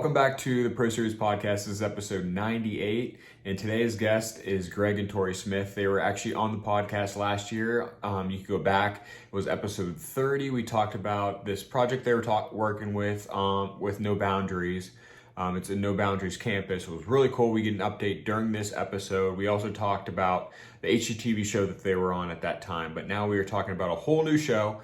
Welcome back to the Pro Series Podcast. This is episode 98, and today's guest is Gregg and Torie Smith. They were actually on the podcast last year. You can go back. It was episode 30. We talked about this project they were working with No Boundaries. It's a No Boundaries campus. It was really cool. We get an update during this episode. We also talked about the HGTV show that they were on at that time, but now we are talking about a whole new show.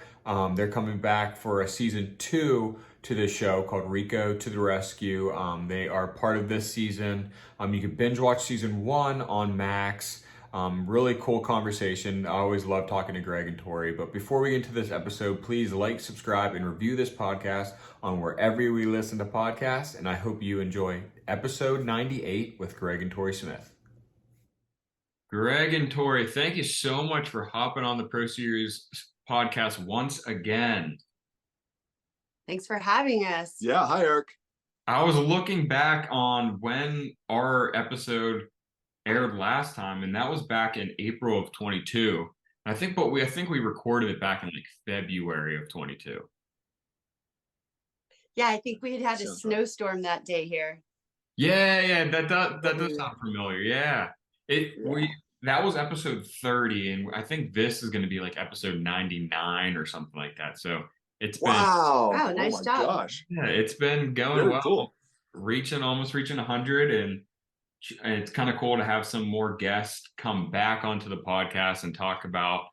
They're coming back for a season 2 to this show called Rico to the Rescue. They are part of this season. You can binge watch season 1 on Max. Really cool conversation. I always love talking to Gregg and Torie. But before we get into this episode, please like, subscribe, and review this podcast on wherever we listen to podcasts. And I hope you enjoy episode 98 with Gregg and Torie Smith. Gregg and Torie, thank you so much for hopping on the Pro Series podcast once again. Thanks for having us. Yeah, hi, Eric. I was looking back on when our episode aired last time, and that was back in April of 22. I think we recorded it back in like February of 22. Yeah, I think we had a snowstorm that day here. Yeah, that does sound familiar. Yeah. That was episode 30, and I think this is going to be like episode 99 or something like that. So it's been wow, nice job. Gosh. Yeah, it's been going very well. Cool. Almost reaching 100, and it's kind of cool to have some more guests come back onto the podcast and talk about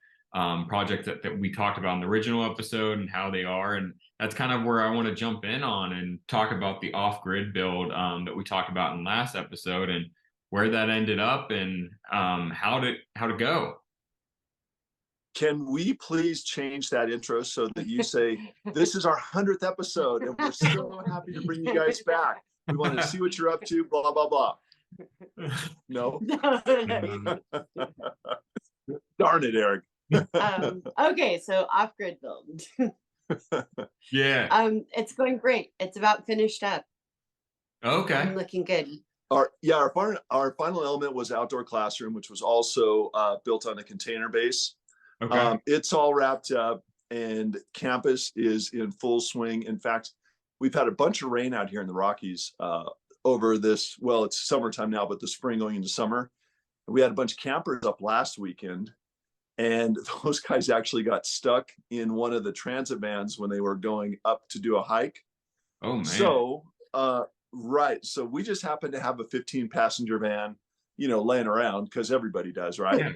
projects that we talked about in the original episode and how they are. And that's kind of where I want to jump in on and talk about the off-grid build that we talked about in the last episode and where that ended up and how to go. Can we please change that intro so that you say, this is our 100th episode and we're so happy to bring you guys back. We want to see what you're up to, blah, blah, blah. No? Darn it, Eric. Okay, so off-grid build. Yeah. It's going great. It's about finished up. Okay. I'm looking good. Our final element was outdoor classroom, which was also built on a container base. Okay. It's all wrapped up and campus is in full swing. In fact, we've had a bunch of rain out here in the Rockies over this, well, it's summertime now, but the spring going into summer. We had a bunch of campers up last weekend, and those guys actually got stuck in one of the transit vans when they were going up to do a hike. Oh, man. So, right. So we just happened to have a 15-passenger van, laying around because everybody does, right? Yeah,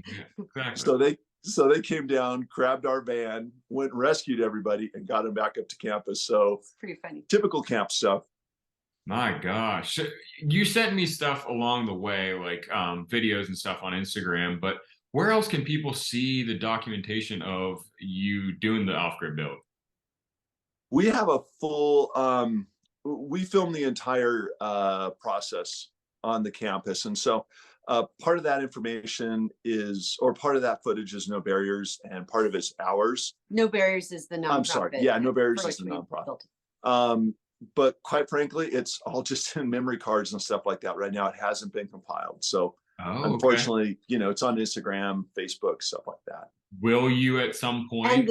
exactly. So they came down, grabbed our van, went and rescued everybody, and got them back up to campus. So it's pretty funny. Typical camp stuff. My gosh. You sent me stuff along the way, like videos and stuff on Instagram, but where else can people see the documentation of you doing the off-grid build? We have a full, we film the entire process on the campus. And so part of that information part of that footage is No Barriers, and part of it's ours. No Barriers is the nonprofit. I'm sorry. Yeah, No Barriers is the nonprofit. But quite frankly, it's all just in memory cards and stuff like that right now. It hasn't been compiled. So unfortunately, it's on Instagram, Facebook, stuff like that. Will you at some point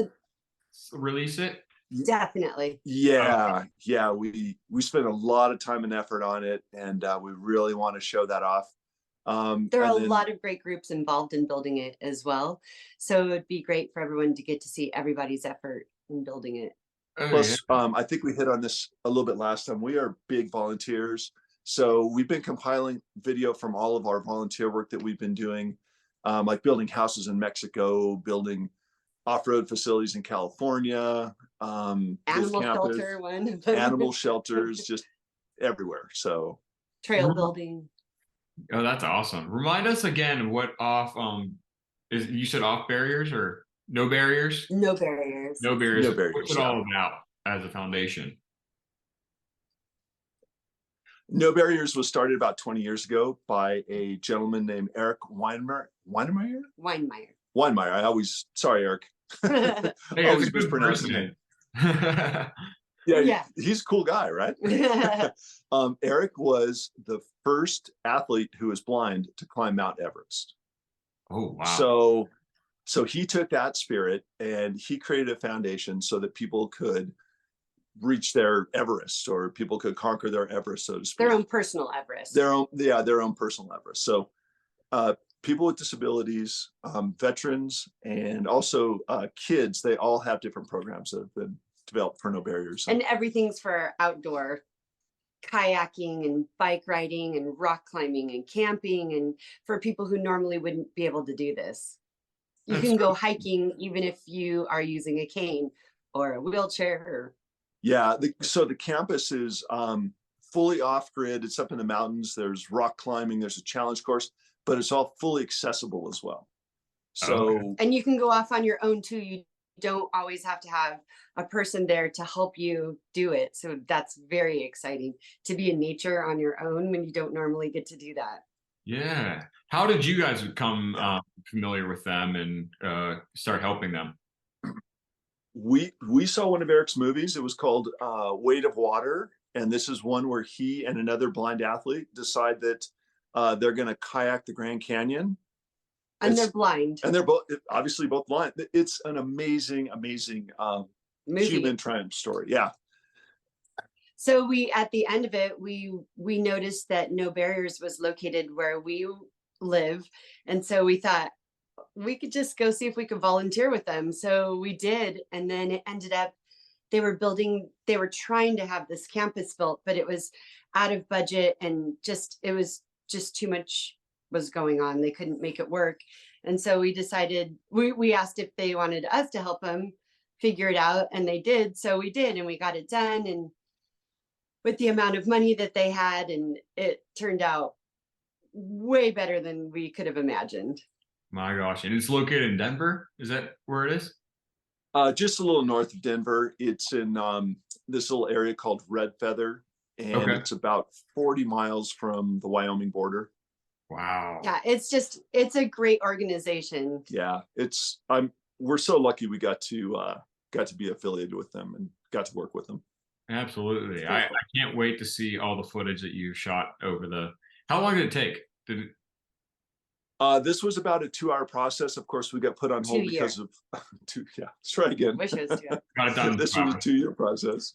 release it? Definitely. Yeah. Yeah. We spent a lot of time and effort on it, and we really want to show that off. There are a lot of great groups involved in building it as well. So it would be great for everyone to get to see everybody's effort in building it. Plus, I think we hit on this a little bit last time. We are big volunteers. So we've been compiling video from all of our volunteer work that we've been doing, like building houses in Mexico, building off-road facilities in California, animal shelter one. Animal shelters, just everywhere. So trail building. Oh, that's awesome. Remind us again what you said off barriers or no barriers? No Barriers. No Barriers. No Barriers. What's it all about as a foundation? No Barriers was started about 20 years ago by a gentleman named Eric Weinmeier. Sorry, Eric. Hey, I always mispronounce his name. Yeah, he's a cool guy, right? Eric was the first athlete who was blind to climb Mount Everest. Oh, wow. So he took that spirit and he created a foundation so that people could reach their Everest, or people could conquer their Everest, so to speak. Their own personal Everest. Their own personal Everest. So people with disabilities, veterans, and also kids, they all have different programs that have been developed for No Barriers. And everything's for outdoor kayaking and bike riding and rock climbing and camping, and for people who normally wouldn't be able to do this. You can go hiking even if you are using a cane or a wheelchair. Or... Yeah, so the campus is fully off-grid. It's up in the mountains. There's rock climbing. There's a challenge course, but it's all fully accessible as well. So, and you can go off on your own too. You don't always have to have a person there to help you do it. So that's very exciting to be in nature on your own when you don't normally get to do that. Yeah. How did you guys become familiar with them and start helping them? We saw one of Eric's movies. It was called Weight of Water. And this is one where he and another blind athlete decide that they're going to kayak the Grand Canyon. And they're blind. And they're obviously both blind. It's an amazing, amazing human triumph story. Yeah. So we, at the end of it, we noticed that No Barriers was located where we live. And so we thought we could just go see if we could volunteer with them. So we did. And then it ended up, they were trying to have this campus built, but it was out of budget, and it was just too much was going on. They couldn't make it work. And so we decided, we asked if they wanted us to help them figure it out, and they did. So we did, and we got it done. And with the amount of money that they had, and it turned out way better than we could have imagined. My gosh. And it's located in Denver? Is that where it is? Just a little north of Denver. It's in this little area called Red Feather, and it's about 40 miles from the Wyoming border. Wow. Yeah, it's a great organization. Yeah, we're so lucky we got to be affiliated with them and got to work with them. Absolutely. I can't wait to see all the footage that you shot over how long did it take? This was about a 2-hour process. Of course, we got put on hold because of let's try again. Wish it was 2 hours. Got it done. This was a 2-year process.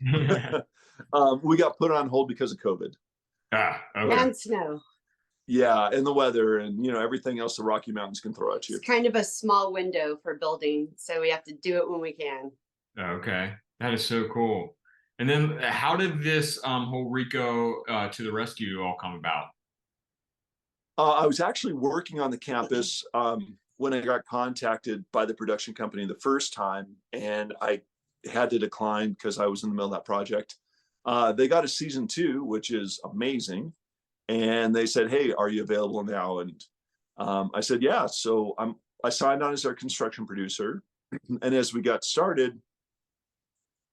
We got put on hold because of COVID. Okay. And snow. Yeah, and the weather, and everything else the Rocky Mountains can throw at you. It's kind of a small window for building, so we have to do it when we can. Okay, that is so cool. And then how did this whole Rico to the rescue all come about? I was actually working on the campus when I got contacted by the production company the first time, and I had to decline because I was in the middle of that project. They got a season 2, which is amazing. And they said, "Hey, are you available now?" And I said, "Yeah." So I signed on as their construction producer. And as we got started,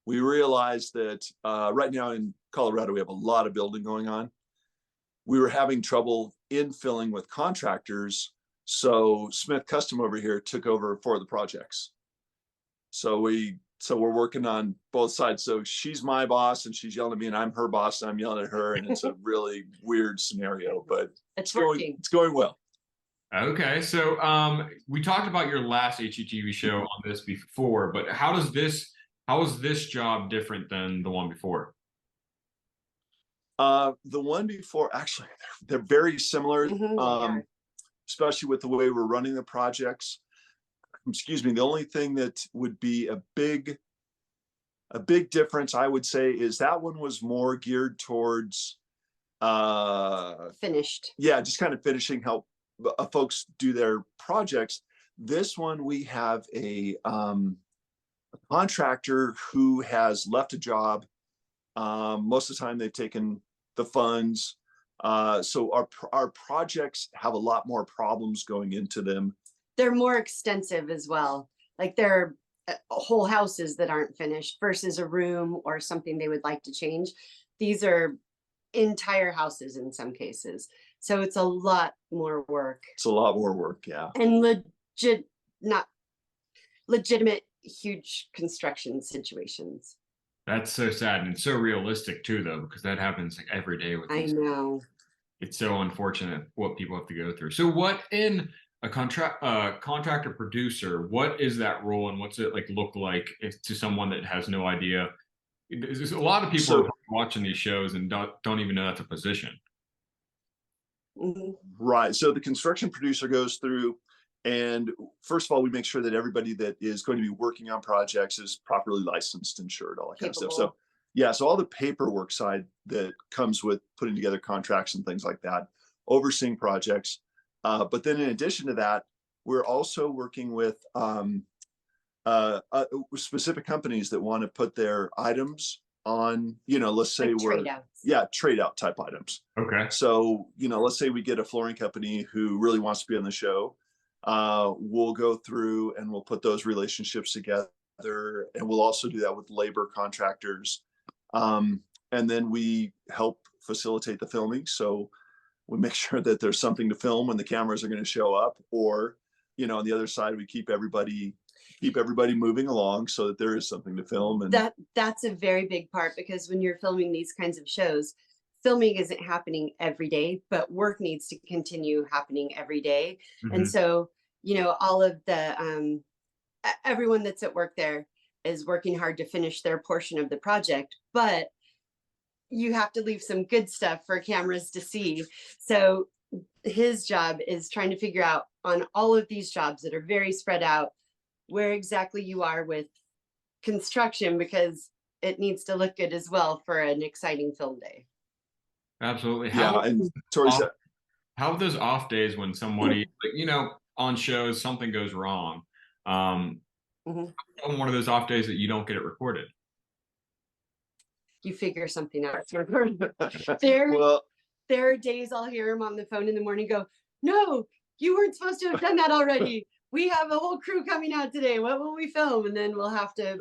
we realized that right now in Colorado, we have a lot of building going on. We were having trouble infilling with contractors. So Smith Custom over here took over 4 of the projects. So we're working on both sides. So she's my boss and she's yelling at me, and I'm her boss and I'm yelling at her. And it's a really weird scenario, but it's working. It's going well. Okay. So we talked about your last HGTV show on this before, but how is this job different than the one before? The one before, actually, they're very similar, especially with the way we're running the projects. Excuse me. The only thing that would be a big difference, I would say, is that one was more geared towards finished. Yeah, just kind of finishing, help folks do their projects. This one, we have a contractor who has left a job. Most of the time, they've taken the funds. So our projects have a lot more problems going into them. They're more extensive as well. Like they're whole houses that aren't finished versus a room or something they would like to change. These are entire houses in some cases. So it's a lot more work. It's a lot more work, yeah. And not legitimate, huge construction situations. That's so sad and so realistic too, though, because that happens like every day with these. I know. It's so unfortunate what people have to go through. So what in a contractor producer, what is that role and what's it like look like to someone that has no idea there's a lot of people So are watching these shows and don't even know that's a position. Mhm. right. So the construction producer goes through, and first of all, we make sure that everybody that is going to be working on projects is properly licensed, insured, all that kind of stuff. So Capable. yeah, so all the paperwork side that comes with putting together contracts and things like that, overseeing projects. But then in addition to that, we're also working with specific companies that want to put their items on, let's say Like we're, trade outs. yeah, trade out type items. Okay. So, let's say we get a flooring company who really wants to be on the show. We'll go through and we'll put those relationships together. And we'll also do that with labor contractors. And then we help facilitate the filming. So we make sure that there's something to film when the cameras are going to show up, or, on the other side, we keep everybody moving along so that there is something to film. And That's a very big part, because when you're filming these kinds of shows, filming isn't happening every day, but work needs to continue happening every day. And so, all of the everyone that's at work there is working hard to finish their portion of the project, but you have to leave some good stuff for cameras to see. So his job is trying to figure out, on all of these jobs that are very spread out, where exactly you are with construction, because it needs to look good as well for an exciting film day. Absolutely. yeah, and Torie said, How have those off days when somebody, on shows, something goes wrong? On one of those off days that you don't get it recorded. You figure something out. there, well, there are days I'll hear him on the phone in the morning go, "No, you weren't supposed to have done that already. We have a whole crew coming out today. What will we film?" And then we'll have to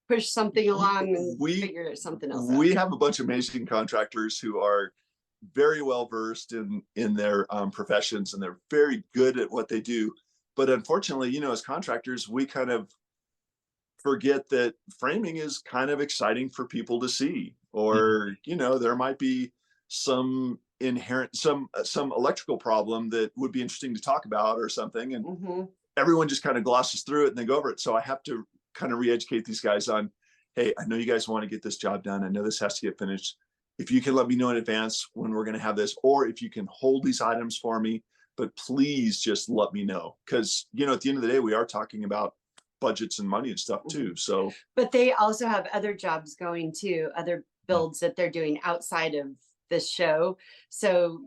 push something along and figure something else out. We have a bunch of amazing contractors who are very well versed in their professions, and they're very good at what they do. But unfortunately, as contractors, we kind of forget that framing is kind of exciting for people to see, or there might be some inherent some electrical problem that would be interesting to talk about or something, and everyone just kind of glosses through it and they go over it. So I have to kind of re-educate these guys on, hey, I know you guys want to get this job done. I know this has to get finished. If you can let me know in advance when we're going to have this, or if you can hold these items for me, but please just let me know. Because, at the end of the day, we are talking about budgets and money and stuff too. So, but they also have other jobs going too, other builds that they're doing outside of this show. So,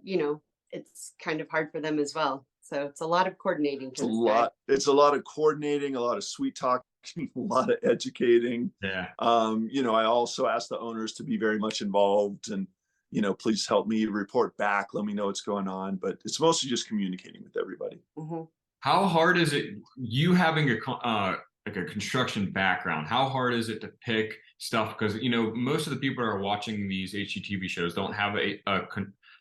it's kind of hard for them as well. So it's a lot of coordinating. It's a lot of coordinating, a lot of sweet talking, a lot of educating. Yeah. I also ask the owners to be very much involved, and please help me report back, let me know what's going on. But it's mostly just communicating with everybody. How hard is it, you having like a construction background, how hard is it to pick stuff? Because most of the people that are watching these HGTV shows don't have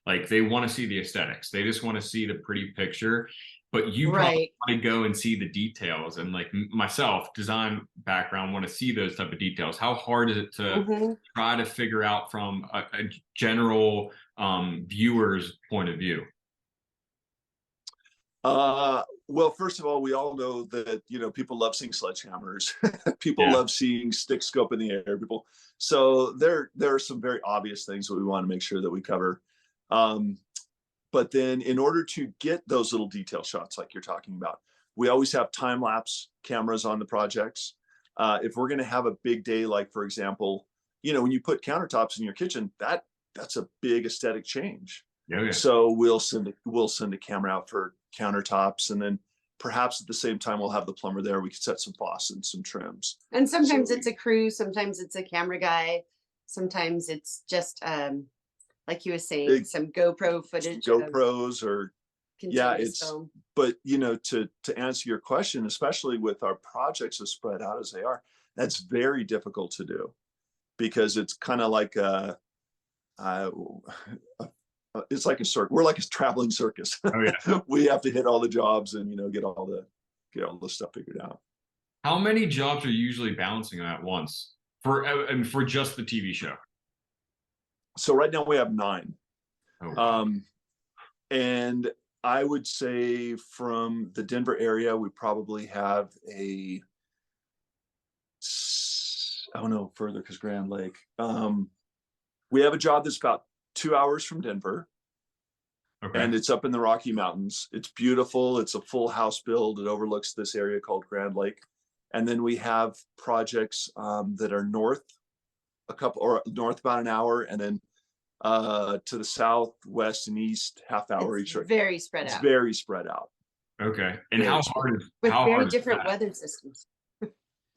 like, they want to see the aesthetics, they just want to see the pretty picture, but you probably want to go and see the details. And like myself, design background, want to see those type of details. How hard is it to try to figure out from a general viewer's point of view? Well, first of all, we all know that people love seeing sledgehammers. People love seeing sticks go up in the air. So there are some very obvious things that we want to make sure that we cover. But then, in order to get those little detail shots like you're talking about, we always have time lapse cameras on the projects. If we're going to have a big day, like for example, when you put countertops in your kitchen, that's a big aesthetic change. Yeah. So we'll send a camera out for countertops, and then perhaps at the same time we'll have the plumber there. We can set some faucets, some trims. And sometimes it's a crew, sometimes it's a camera guy, sometimes it's just like you were saying, some GoPro footage. GoPros or film. But to answer your question, especially with our projects as spread out as they are, that's very difficult to do, because it's kind of like it's like a circus. We're like a traveling circus. Oh, yeah. We have to hit all the jobs and get all the stuff figured out. How many jobs are you usually balancing at once for just the TV show? So right now we have 9. Oh, wow. And I would say from the Denver area, we probably have oh no, further because Grand Lake. We have a job that's about 2 hours from Denver, Okay. and it's up in the Rocky Mountains. It's beautiful. It's a full house build. It overlooks this area called Grand Lake. And then we have projects that are north about an hour, and then to the south, west, and east, half hour It's each. very spread It's out very spread out. Okay. And Very how spread hard is with how very hard is different that? weather systems.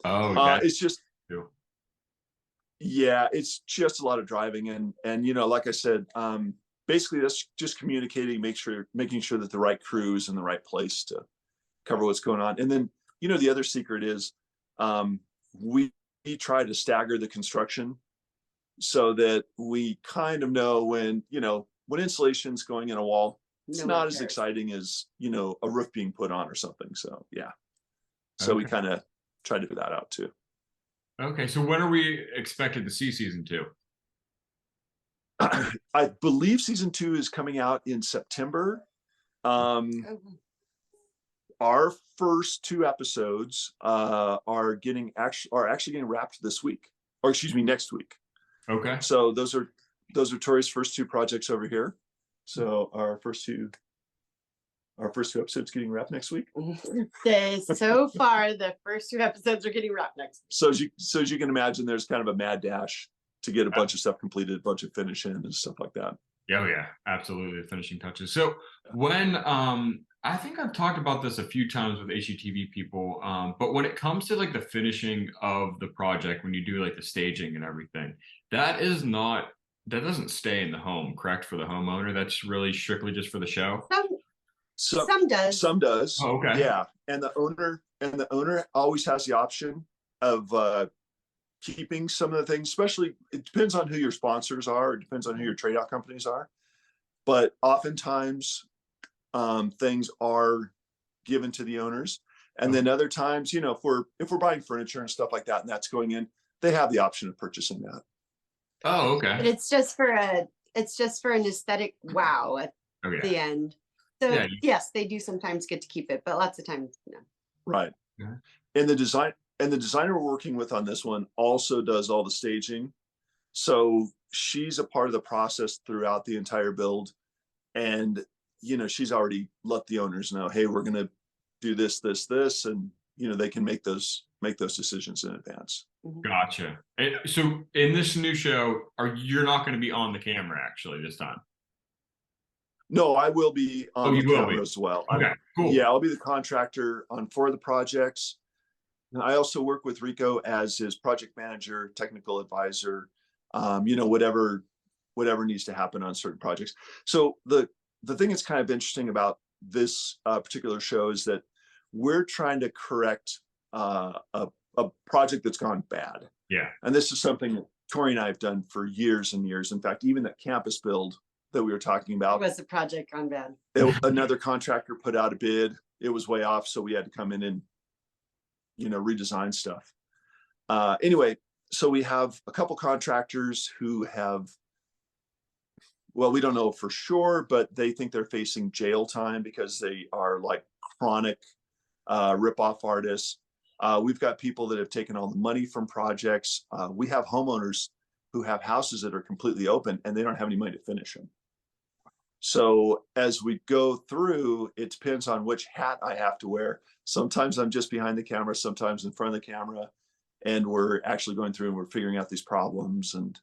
Oh, that's It's just, true. yeah, it's just a lot of driving, and you know, like I said, basically that's just communicating, making sure that the right crew is in the right place to cover what's going on. And then, you know, the other secret is we try to stagger the construction so that we kind of know when, you know, when insulation's going in a wall, it's No one not as cares. exciting as, you know, a roof being put on or something. So yeah, so we Okay. kind of try to figure that out too. Okay. So when are we expected to see season 2? I believe season 2 is coming out in September. Oh, Our first 2 episodes are actually getting wrapped this week, or excuse me, next week. Okay. So those are Torie's first 2 projects over here. So our first 2 episodes getting wrapped next week. so far, the first 2 episodes are getting wrapped next. So as you can imagine, there's kind of a mad dash to get a bunch of stuff completed, a bunch of finish in and stuff like that. Yeah, yeah, absolutely. The finishing touches. So when I think I've talked about this a few times with HGTV people, but when it comes to like the finishing of the project, when you do like the staging and everything, that doesn't stay in the home, correct? For the homeowner, that's really strictly just for the show. Some does. Some does. Oh, okay. Yeah, and the owner always has the option of keeping some of the things. Especially, it depends on who your sponsors are. It depends on who your trade out companies are. But oftentimes, things are given to the owners, and then other times, you know, if we're buying furniture and stuff like that, and that's going in, they have the option of purchasing that. Oh, okay. But it's just for an aesthetic wow at the end. So Yeah. yes, they do sometimes get to keep it, but lots of times no. Right. Yeah. And the designer we're working with on this one also does all the staging. So she's a part of the process throughout the entire build. And, you know, she's already let the owners know, hey, we're going to do this, and, you know, they can make those decisions in advance. Gotcha. So in this new show, you're not going to be on the camera actually this time? No, I will be on the camera as well. Okay, cool. Yeah, I'll be the contractor on 4 of the projects. And I also work with Rico as his project manager, technical advisor, you know, whatever needs to happen on certain projects. So the thing that's kind of interesting about this particular show is that we're trying to correct a project that's gone bad. Yeah. And this is something that Torie and I have done for years and years. In fact, even that campus build that we were talking about. It was a project gone bad. Another contractor put out a bid. It was way off. So we had to come in and, you know, redesign stuff. Anyway, so we have a couple contractors who have, well, we don't know for sure, but they think they're facing jail time because they are like chronic rip-off artists. We've got people that have taken all the money from projects. We have homeowners who have houses that are completely open and they don't have any money to finish them. So as we go through, it depends on which hat I have to wear. Sometimes I'm just behind the camera, sometimes in front of the camera, and we're actually going through and we're figuring out these problems. And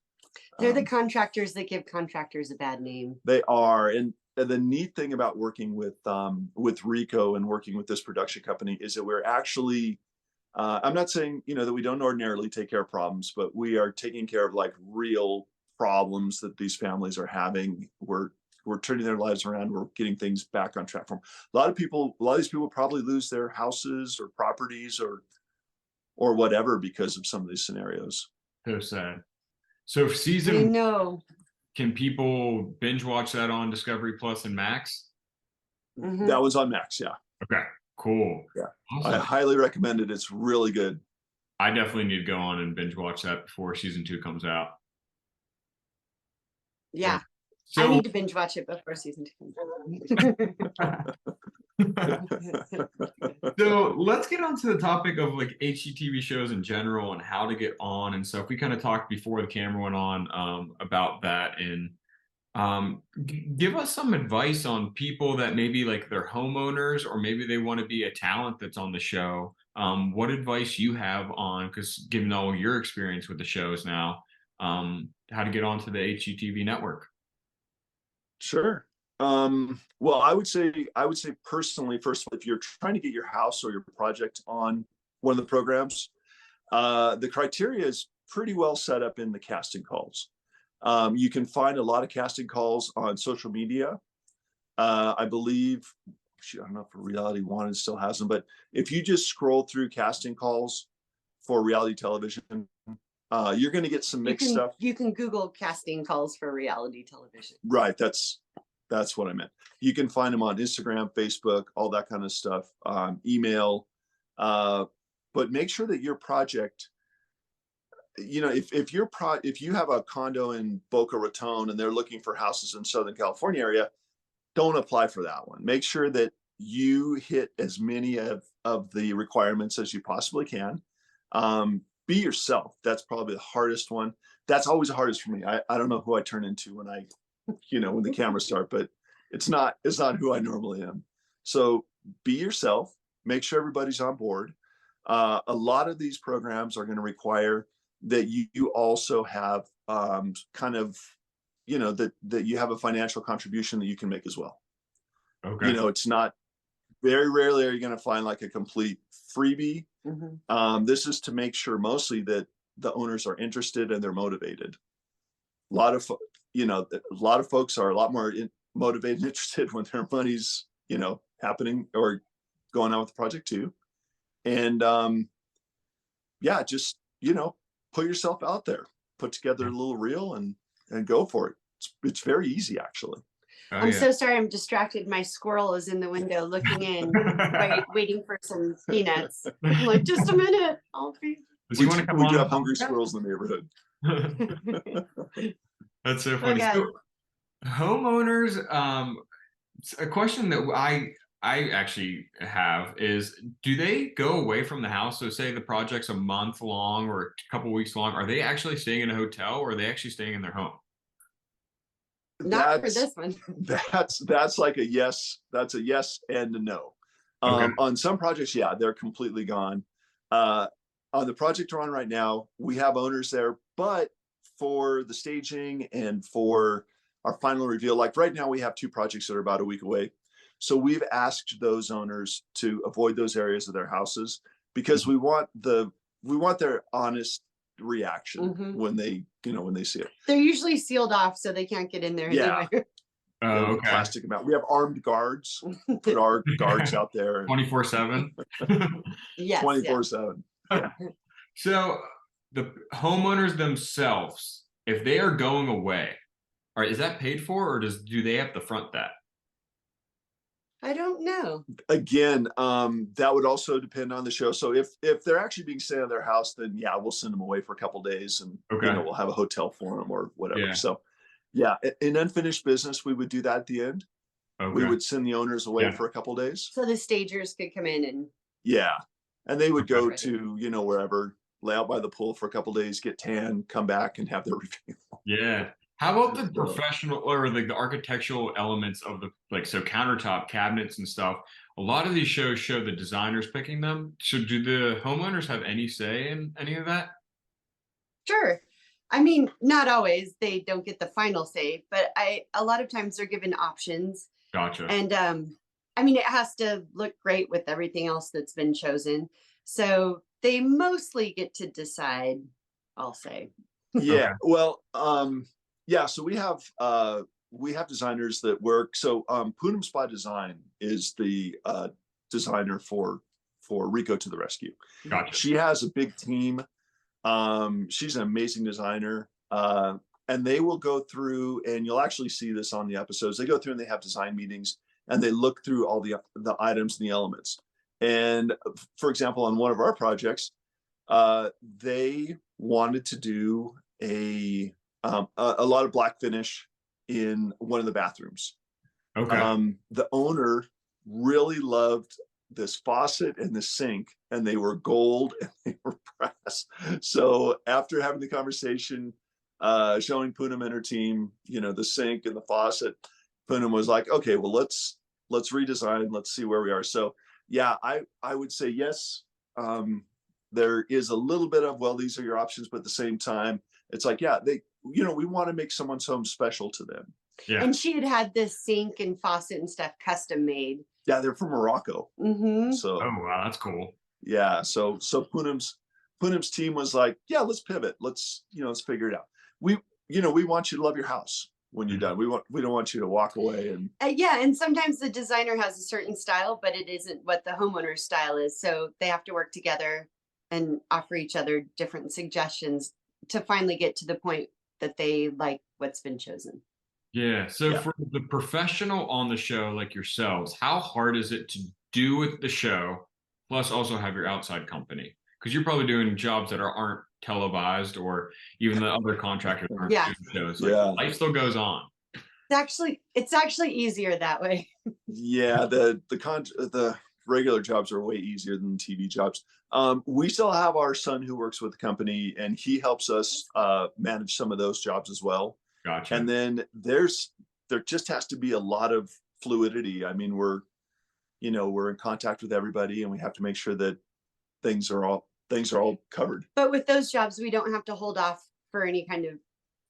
they're the contractors that give contractors a bad name. They are. And the neat thing about working with Rico and working with this production company is that we're actually, I'm not saying, you know, that we don't ordinarily take care of problems, but we are taking care of like real problems that these families are having. We're turning their lives around. We're getting things back on track for them. A lot of these people probably lose their houses or properties or whatever because of some of these scenarios. So sad. So can people binge watch that on Discovery Plus and Max? That one's on Max. Yeah. Okay, cool. Yeah. Awesome. I highly recommend it. It's really good. I definitely need to go on and binge watch that before season 2 comes out. Yeah. So, I need to binge watch it before season 2 comes out. So let's get on to the topic of like HGTV shows in general and how to get on and stuff. We kind of talked before the camera went on about that. And give us some advice on people that maybe like they're homeowners or maybe they want to be a talent that's on the show. What advice you have on, because given all your experience with the shows now, how to get onto the HGTV network? Sure. Well, I would say personally, first of all, if you're trying to get your house or your project on one of the programs, the criteria is pretty well set up in the casting calls. You can find a lot of casting calls on social media. I believe, I don't know if Reality Wanted still has them, but if you just scroll through casting calls for reality television, you're going to get some mixed stuff. You can Google casting calls for reality television. Right. That's what I meant. You can find them on Instagram, Facebook, all that kind of stuff, email. But make sure that your project, if you have a condo in Boca Raton and they're looking for houses in Southern California area, don't apply for that one. Make sure that you hit as many of the requirements as you possibly can. Be yourself. That's probably the hardest one. That's always the hardest for me. I don't know who I turn into when when the cameras start, but it's not who I normally am. So be yourself, make sure everybody's on board. A lot of these programs are going to require that you also have that you have a financial contribution that you can make as well. Okay. It's not, very rarely are you going to find like a complete freebie. Mm-hmm. This is to make sure mostly that the owners are interested and they're motivated. A lot of folks are a lot more motivated and interested when their money's, happening or going on with the project too. And just, put yourself out there, put together a little reel and go for it. It's very easy, actually. Oh, I'm yeah. so sorry, I'm distracted. My squirrel is in the window looking in, waiting for some peanuts. I'm like, just a minute. Does he want to come we on do the have hungry podcast? squirrels in the neighborhood. That's so funny. Okay. So, homeowners, a question that I actually have is, do they go away from the house? So say the project's a month long or a couple weeks long. Are they actually staying in a hotel or are they actually staying in their home? Not for this one. That's like a yes. That's a yes and a no. Okay. On some projects, yeah, they're completely gone. On the project we're on right now, we have owners there, but for the staging and for our final reveal, like right now, we have 2 projects that are about a week away. So we've asked those owners to avoid those areas of their houses because we want their honest reaction when they see it. They're usually sealed off so they can't get in there anyway. Oh, okay. Plastic them out. We have armed guards. Put our guards out there 24/7. Yes. 24/7. Yeah. So the homeowners themselves, if they are going away, all right, is that paid for or do they have to front that? I don't know. Again, that would also depend on the show. So if they're actually being staying at their house, then yeah, we'll send them away for a couple of days and we'll have a hotel for them or whatever. Yeah. So yeah, in unfinished business, we would do that at the end. Okay. We would send the owners away for a couple of days. So the stagers could come in and and they would go to, wherever, lay out by the pool for a couple of days, get tan, come back and have their review. Yeah. How about the professional or like the architectural elements of so countertop cabinets and stuff? A lot of these shows show the designers picking them. So do the homeowners have any say in any of that? Sure. I mean, not always. They don't get the final say, but a lot of times they're given options. Gotcha. And I mean, it has to look great with everything else that's been chosen. So they mostly get to decide, I'll say. Yeah. Well, so we have designers that work. So Poonam Spa Design is the designer for Rico to the Rescue. Gotcha. She has a big team. She's an amazing designer. And they will go through, and you'll actually see this on the episodes. They go through and they have design meetings and they look through all the items and the elements. And for example, on one of our projects, they wanted to do a lot of black finish in one of the bathrooms. Okay. The owner really loved this faucet and the sink, and they were gold and they were brass. So after having the conversation, showing Poonam and her team, the sink and the faucet, Poonam was like, okay, well, let's redesign, let's see where we are. So yeah, I would say yes. There is a little bit of, well, these are your options, but at the same time, it's like, yeah, we want to make someone's home special to them. Yeah. And she had this sink and faucet and stuff custom made. Yeah, they're from Morocco. Mm-hmm. So Oh wow, that's cool. yeah, so Poonam's team was like, yeah, let's pivot. Let's figure it out. We want you to love your house when you're done. We don't want you to walk away and yeah, and sometimes the designer has a certain style, but it isn't what the homeowner's style is. So they have to work together and offer each other different suggestions to finally get to the point that they like what's been chosen. Yeah. So for the professional on the show like yourselves, how hard is it to do with the show, plus also have your outside company? Because you're probably doing jobs that aren't televised, or even the other contractors aren't doing shows. Like life still goes on. It's actually easier that way. Yeah, the regular jobs are way easier than TV jobs. We still have our son who works with the company, and he helps us manage some of those jobs as well. Gotcha. And then there just has to be a lot of fluidity. I mean, we're in contact with everybody, and we have to make sure that things are all covered. But with those jobs, we don't have to hold off for any kind of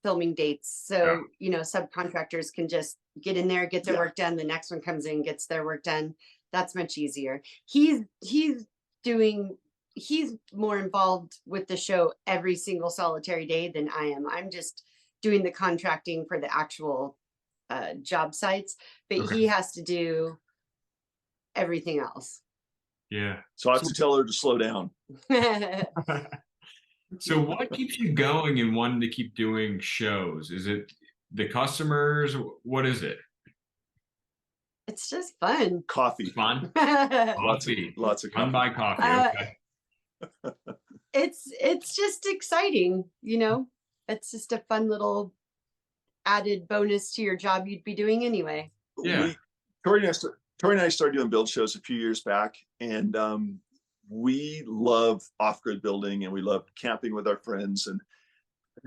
filming dates. So, subcontractors can just get in there, get their work done. The next one comes in, gets their work done. That's much easier. He's more involved with the show every single solitary day than I am. I'm just doing the contracting for the actual job sites, but he has to do everything else. Yeah. So I have to tell her to slow down. So what keeps you going and wanting to keep doing shows? Is it the customers? What is it? It's just fun. Coffee. Fun? Coffee. Lots of coffee. Fun by coffee. Okay. It's just exciting, It's just a fun little added bonus to your job you'd be doing anyway. Yeah. Torie and I started doing build shows a few years back, and we love off-grid building, and we love camping with our friends. And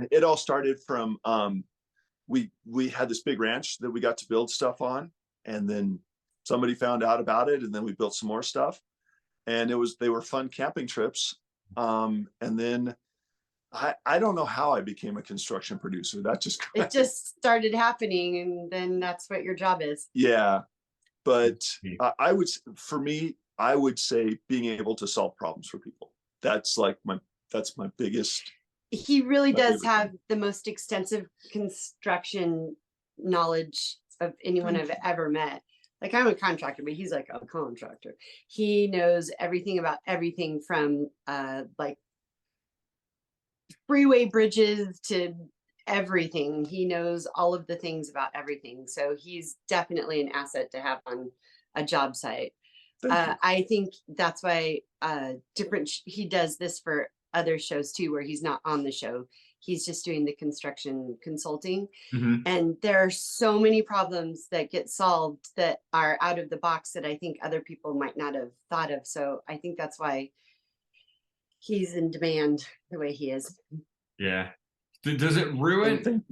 it all started from we had this big ranch that we got to build stuff on, and then somebody found out about it, and then we built some more stuff, and they were fun camping trips. And then I don't know how I became a construction producer. It just started happening, and then that's what your job is. Yeah. But I would say being able to solve problems for people. That's my biggest. He really does have the most extensive construction knowledge of anyone I've ever met. Like, I'm a contractor, but he's like a contractor. He knows everything about everything from like freeway bridges to everything. He knows all of the things about everything. So he's definitely an asset to have on a job site. I think that's why he does this for other shows too, where he's not on the show. He's just doing the construction consulting. And there are so many problems that get solved that are out of the box that I think other people might not have thought of. So I think that's why he's in demand the way he is. Yeah. Does it ruin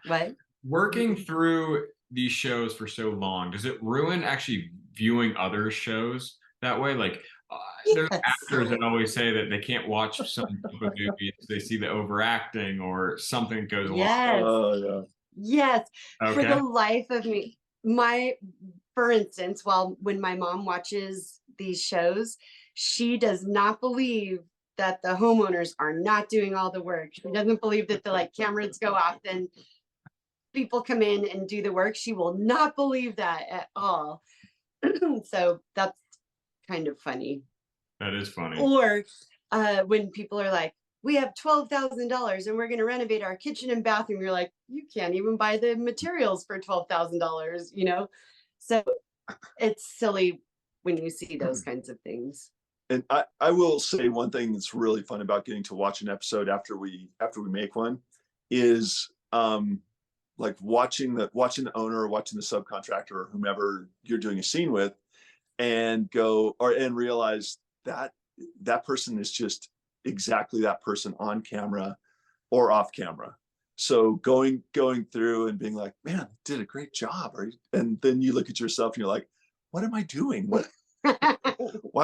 what? Working through these shows for so long? Does it ruin actually viewing other shows that way? Like, there's actors that always say that they can't watch some type of movies. They see the overacting or something goes along. Yes. Okay. For the life of me, for instance, when my mom watches these shows, she does not believe that the homeowners are not doing all the work. She doesn't believe that the cameras go off and people come in and do the work. She will not believe that at all. So that's kind of funny. That is funny. Or when people are like, we have $12,000 and we're going to renovate our kitchen and bathroom. You're like, you can't even buy the materials for $12,000, So it's silly when you see those kinds of things. And I will say one thing that's really fun about getting to watch an episode after we make one is like watching the owner or watching the subcontractor or whomever you're doing a scene with, and realize that that person is just exactly that person on camera or off camera. So going through and being like, man, did a great job. And then you look at yourself and you're like, what am I doing? Why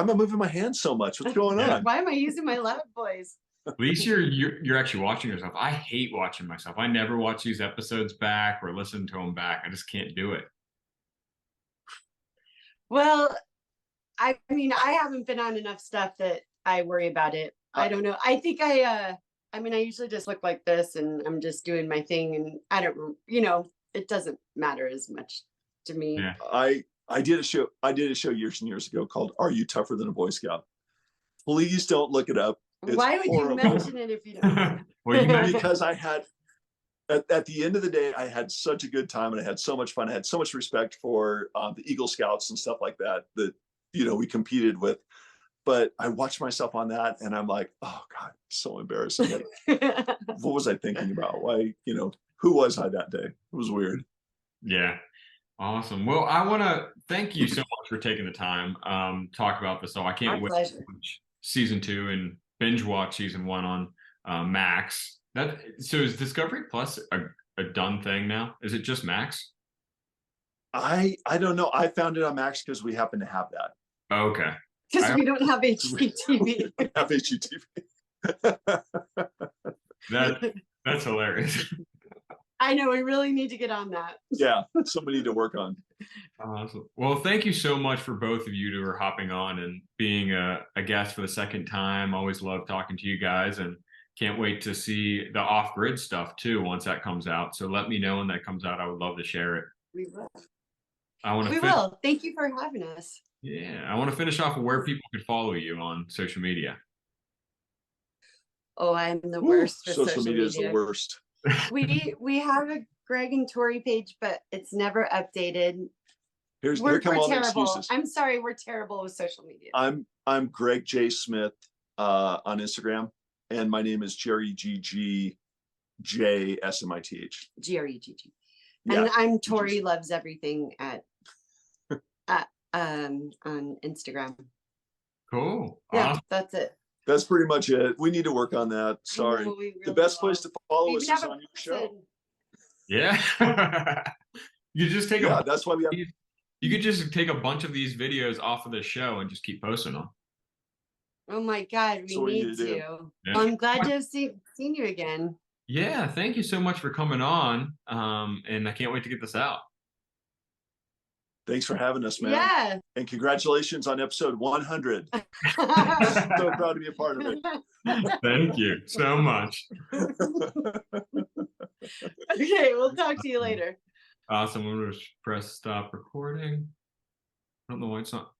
am I moving my hands so much? What's going on? Why am I using my loud voice? At least you're actually watching yourself. I hate watching myself. I never watch these episodes back or listen to them back. I just can't do it. Well, I mean, I haven't been on enough stuff that I worry about it. I don't know. I think I mean, I usually just look like this and I'm just doing my thing, and I don't, it doesn't matter as much to me. Yeah. I did a show years and years ago called Are You Tougher Than a Boy Scout? Please don't look it up. It's Why would horrible. you mention it if you don't? Well, Because I had, at the end of the day, I had such a good time and I had so much fun. I had so much respect for the Eagle Scouts and stuff like that we competed with. But I watched myself on that and I'm like, oh God, so embarrassing. What was I thinking about? Why, who was I that day? It was weird. Yeah. Awesome. Well, I want to thank you so much for taking the time talk about this. So I can't wait to watch season 2 and binge watch season 1 on Max. So is Discovery Plus a done thing now? Is it just Max? I don't know. I found it on Max because we happen to have that. Oh, okay. Because we don't have HGTV. We have HGTV. That's hilarious. I know, we really need to get on that. Yeah, somebody to work on. Awesome. Well, thank you so much for both of you who are hopping on and being a guest for the second time. Always love talking to you guys, and can't wait to see the off-grid stuff too once that comes out. So let me know when that comes out. I would love to share it. We will. We will. Thank you for having us. Yeah, I want to finish off with where people can follow you on social media. Oh, I'm the worst for social media is the worst. We have a Gregg and Torie page, but it's never updated. Here come all the terrible. excuses. I'm sorry, we're terrible with social media. I'm Gregg J. Smith on Instagram, and my name is Jerry GG JSMITH. GREGG. Yeah. And I'm Torieloveseverything on Instagram. Cool. Yeah, awesome. That's it. That's pretty much it. We need to work on that. Sorry. Really the best place to follow us is on your show. Yeah. You just take that's why we have. You could just take a bunch of these videos off of the show and just keep posting them. Oh my God, we need to. Yeah. Well, I'm glad to have seen you again. Yeah, thank you so much for coming on. And I can't wait to get this out. Thanks for having us, man. Yeah. And congratulations on episode 100. So proud to be a part of it. Thank you so much. Okay, we'll talk to you later. Awesome. I'm going to press stop recording. I don't know why it's not